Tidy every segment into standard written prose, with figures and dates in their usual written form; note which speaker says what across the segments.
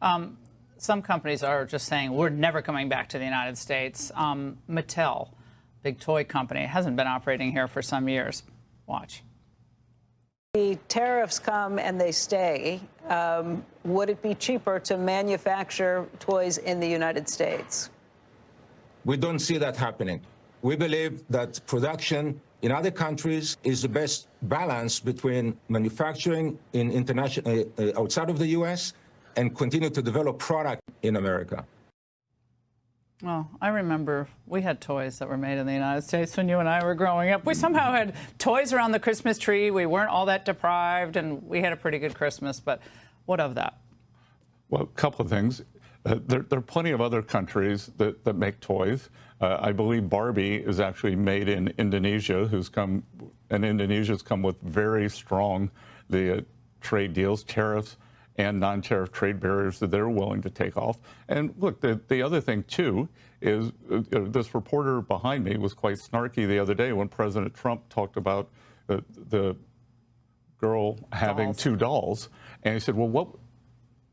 Speaker 1: Some companies are just saying we're never coming back to the United States. Mattel, big toy company, hasn't been operating here for some years. Watch.
Speaker 2: The tariffs come and they stay. Would it be cheaper to manufacture toys in the United States?
Speaker 3: We don't see that happening. We believe that production in other countries is the best balance between manufacturing in international outside of the U.S. and continue to develop product in America.
Speaker 1: Well, I remember we had toys that were made in the United States when you and I were growing up. We somehow had toys around the Christmas tree. We weren't all that deprived, and we had a pretty good Christmas. But what of that?
Speaker 4: Well, a couple of things. There are plenty of other countries that make toys. I believe Barbie is actually made in Indonesia, and Indonesia's come with very strong trade deals, tariffs, and non-tariff trade barriers that they're willing to take off. And look, the other thing, too, is this reporter behind me was quite snarky the other day when President Trump talked about the girl having two dolls. And he said, well, what?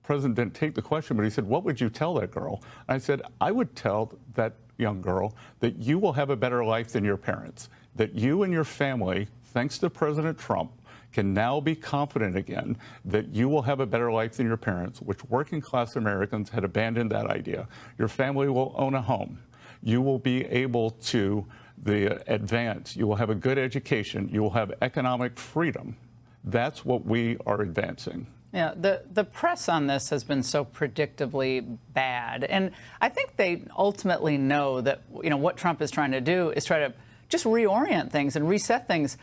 Speaker 4: President didn't take the question, but he said, what would you tell that girl? And I said, I would tell that young girl that you will have a better life than your parents, that you and your family, thanks to President Trump, can now be confident again that you will have a better life than your parents, which working class Americans had abandoned that idea. Your family will own a home. You will be able to advance. You will have a good education. You will have economic freedom. That's what we are advancing.
Speaker 1: Yeah, the press on this has been so predictably bad. And I think they ultimately know that, what Trump is trying to do is try to just reorient things and reset things.